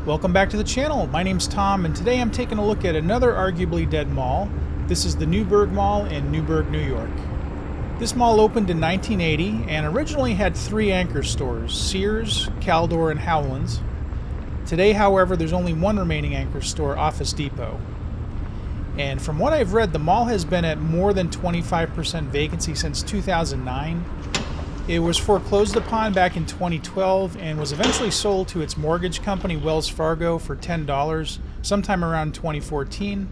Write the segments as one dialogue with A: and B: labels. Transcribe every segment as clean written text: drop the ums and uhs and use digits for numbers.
A: Welcome back to the channel. My name's Tom, and today I'm taking a look at another arguably dead mall. This is the Newburgh Mall in Newburgh, New York. This mall opened in 1980 and originally had three anchor stores, Sears, Caldor, and Howland's. Today, however, there's only one remaining anchor store, Office Depot. And from what I've read, the mall has been at more than 25% vacancy since 2009. It was foreclosed upon back in 2012 and was eventually sold to its mortgage company, Wells Fargo, for $10 sometime around 2014.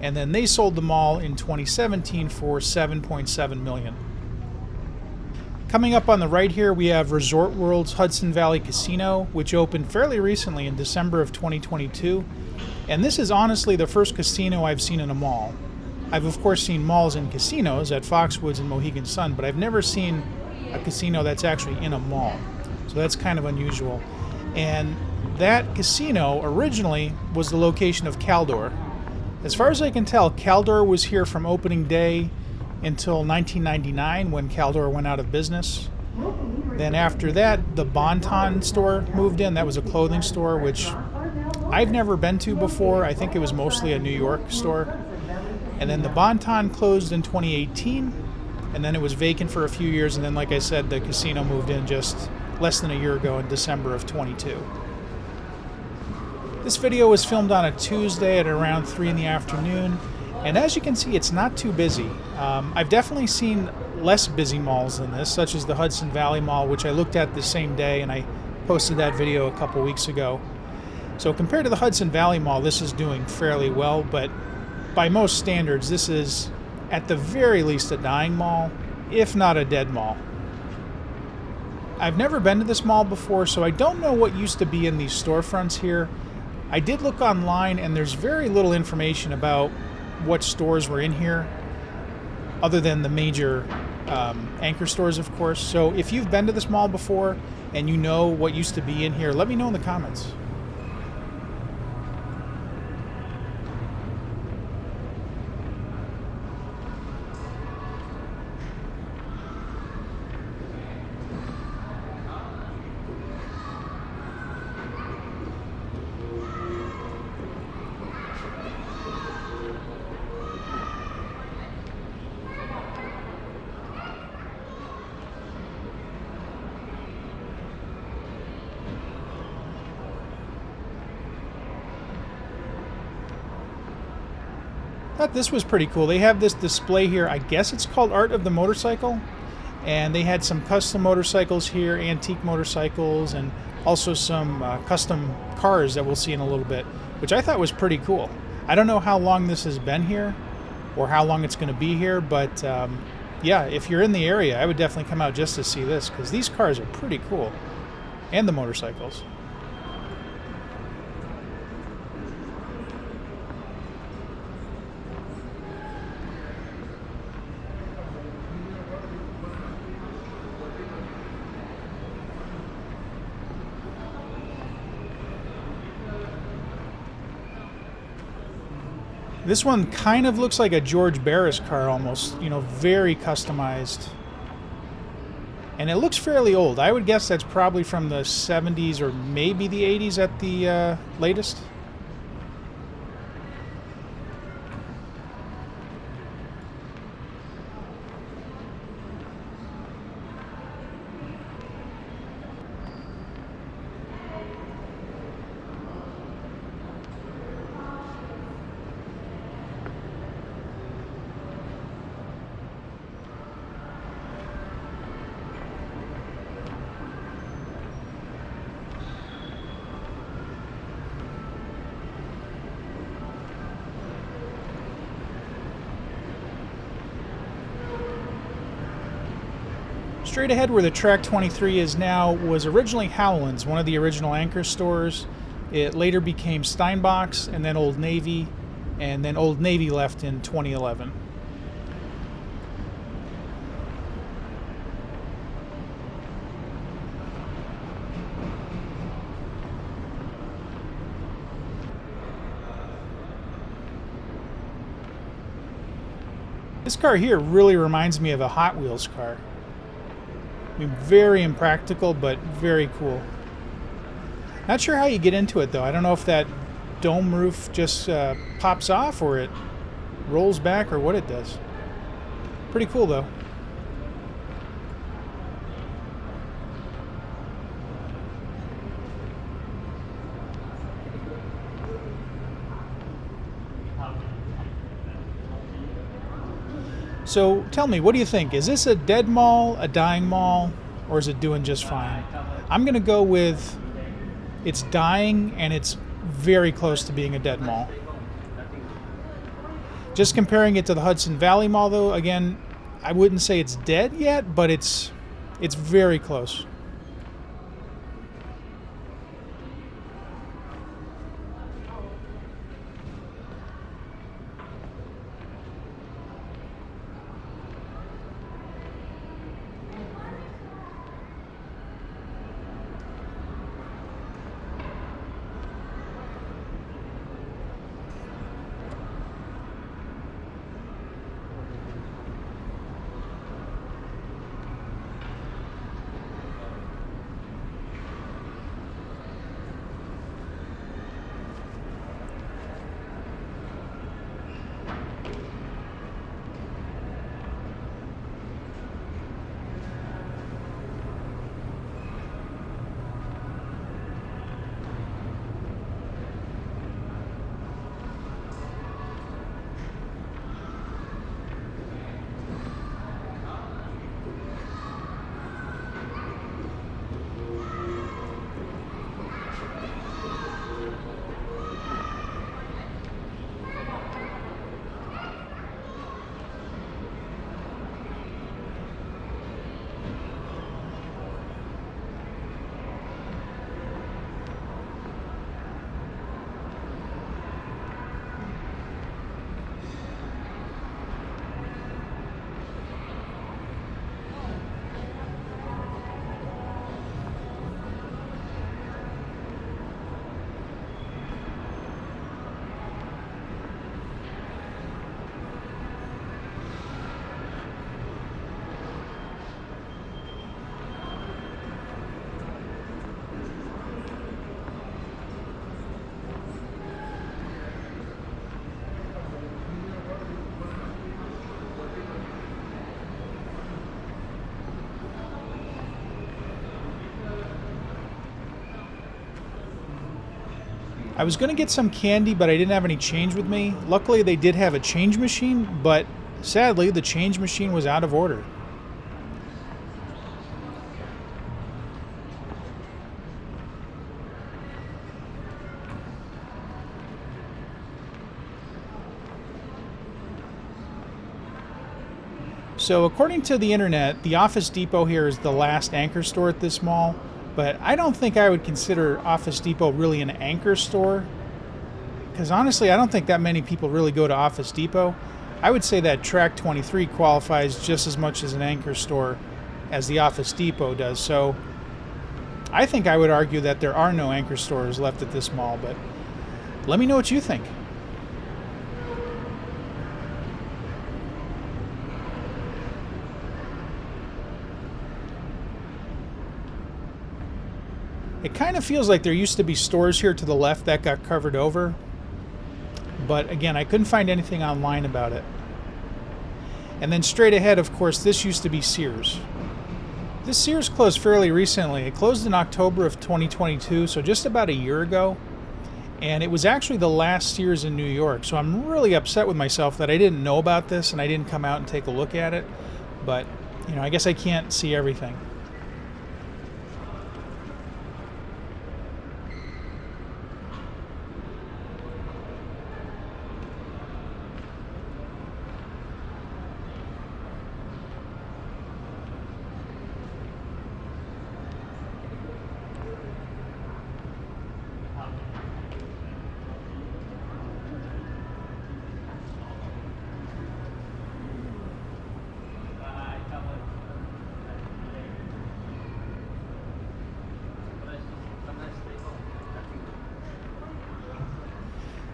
A: And then they sold the mall in 2017 for $7.7 million. Coming up on the right here, we have Resort World's Hudson Valley Casino, which opened fairly recently in December of 2022. And this is honestly the first casino I've seen in a mall. I've of course seen malls and casinos at Foxwoods and Mohegan Sun, but I've never seen a casino that's actually in a mall. So that's kind of unusual. And that casino originally was the location of Caldor. As far as I can tell, Caldor was here from opening day until 1999 when Caldor went out of business. Then after that, the Bon-Ton store moved in. That was a clothing store, which I've never been to before. I think it was mostly a New York store. And then the Bon-Ton closed in 2018. And then it was vacant for a few years, and then, like I said, the casino moved in just less than a year ago in December of 22. This video was filmed on a Tuesday at around 3 in the afternoon, and as you can see, it's not too busy. I've definitely seen less busy malls than this, such as the Hudson Valley Mall, which I looked at the same day, and I posted that video a couple weeks ago. So compared to the Hudson Valley Mall, this is doing fairly well, but by most standards, this is at the very least a dying mall, if not a dead mall. I've never been to this mall before, so I don't know what used to be in these storefronts here. I did look online, and there's very little information about what stores were in here, other than the major anchor stores, of course. So if you've been to this mall before and you know what used to be in here, let me know in the comments. Thought this was pretty cool. They have this display here. I guess it's called Art of the Motorcycle, and they had some custom motorcycles here, antique motorcycles, and also some custom cars that we'll see in a little bit, which I thought was pretty cool. I don't know how long this has been here or how long it's going to be here, but yeah, if you're in the area, I would definitely come out just to see this, because these cars are pretty cool, and the motorcycles. This one kind of looks like a George Barris car almost, you know, very customized. And it looks fairly old. I would guess that's probably from the 70s or maybe the 80s at the latest. Straight ahead where the Track 23 is now was originally Howland's, one of the original anchor stores. It later became Steinbach's and then Old Navy, and then Old Navy left in 2011. This car here really reminds me of a Hot Wheels car. I mean, very impractical, but very cool. Not sure how you get into it though. I don't know if that dome roof just pops off or it rolls back or what it does. Pretty cool though. So tell me, what do you think? Is this a dead mall, a dying mall, or is it doing just fine? I'm going to go with it's dying and it's very close to being a dead mall. Just comparing it to the Hudson Valley Mall though, again, I wouldn't say it's dead yet, but it's very close. I was going to get some candy, but I didn't have any change with me. Luckily, they did have a change machine, but sadly, the change machine was out of order. So according to the internet, the Office Depot here is the last anchor store at this mall. But I don't think I would consider Office Depot really an anchor store, because honestly, I don't think that many people really go to Office Depot. I would say that Track 23 qualifies just as much as an anchor store as the Office Depot does. So I think I would argue that there are no anchor stores left at this mall, but let me know what you think. It kind of feels like there used to be stores here to the left that got covered over. But again, I couldn't find anything online about it. And then straight ahead, of course, this used to be Sears. This Sears closed fairly recently. It closed in October of 2022, so just about a year ago. And it was actually the last Sears in New York. So I'm really upset with myself that I didn't know about this and I didn't come out and take a look at it. But, I guess I can't see everything.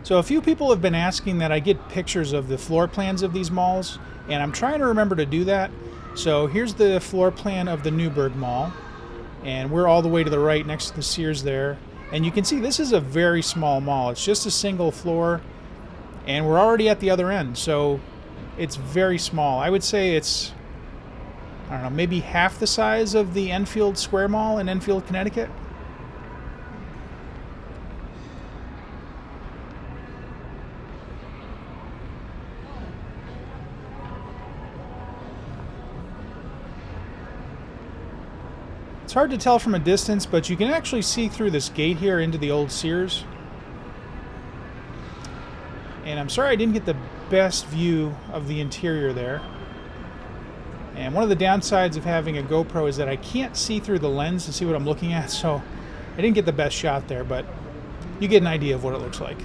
A: So a few people have been asking that I get pictures of the floor plans of these malls, and I'm trying to remember to do that. So here's the floor plan of the Newburgh Mall, and we're all the way to the right next to the Sears there. And you can see this is a very small mall. It's just a single floor, and we're already at the other end, so it's very small. I would say it's, I don't know, maybe half the size of the Enfield Square Mall in Enfield, Connecticut. It's hard to tell from a distance, but you can actually see through this gate here into the old Sears. And I'm sorry I didn't get the best view of the interior there. And one of the downsides of having a GoPro is that I can't see through the lens to see what I'm looking at, so I didn't get the best shot there, but you get an idea of what it looks like.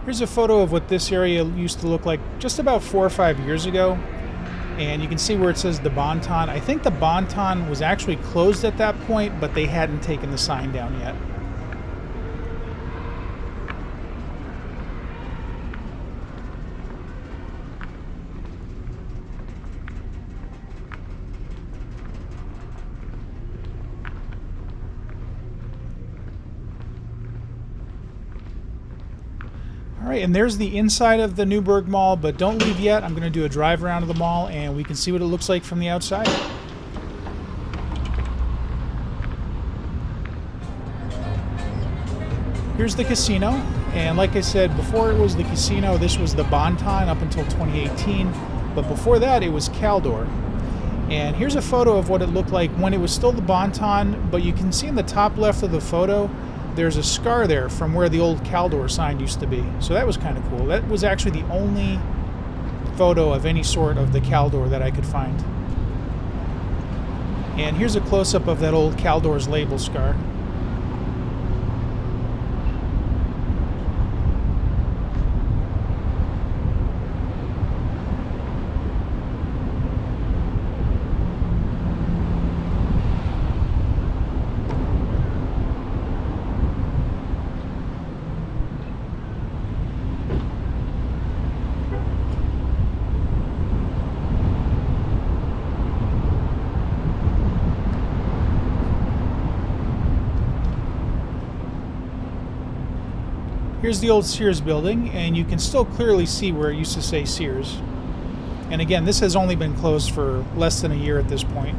A: Here's a photo of what this area used to look like just about 4 or 5 years ago. And you can see where it says the Bon-Ton. I think the Bon-Ton was actually closed at that point, but they hadn't taken the sign down yet. All right, and there's the inside of the Newburgh Mall, but don't leave yet. I'm going to do a drive around of the mall, and we can see what it looks like from the outside. Here's the casino, and like I said, before it was the casino, this was the Bon-Ton up until 2018, but before that it was Caldor. And here's a photo of what it looked like when it was still the Bon-Ton, but you can see in the top left of the photo, there's a scar there from where the old Caldor sign used to be. So that was kind of cool. That was actually the only photo of any sort of the Caldor that I could find. And here's a close-up of that old Caldor's label scar. Here's the old Sears building, and you can still clearly see where it used to say Sears. And again, this has only been closed for less than a year at this point.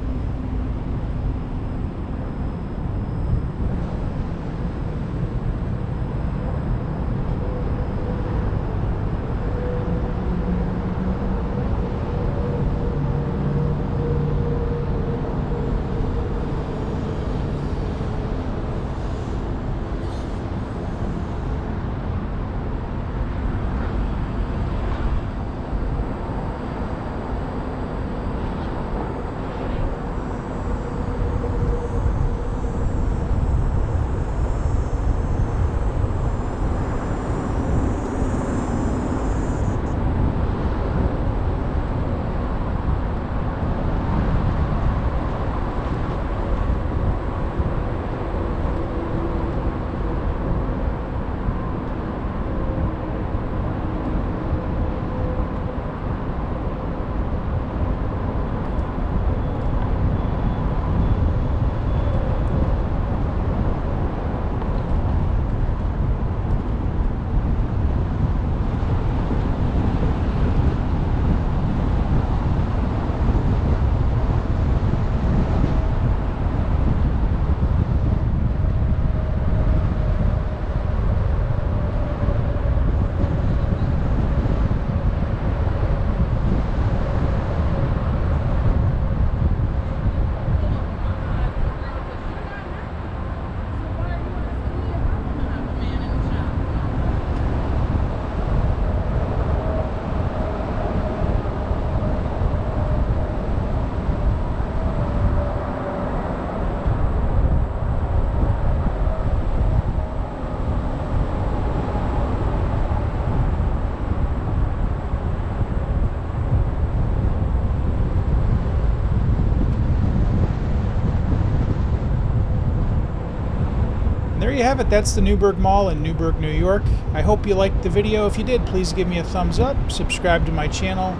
A: There you have it. That's the Newburgh Mall in Newburgh, New York. I hope you liked the video. If you did, please give me a thumbs up, subscribe to my channel,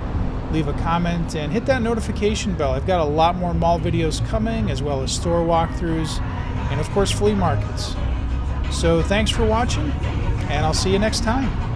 A: leave a comment, and hit that notification bell. I've got a lot more mall videos coming, as well as store walkthroughs, and of course flea markets. So thanks for watching, and I'll see you next time.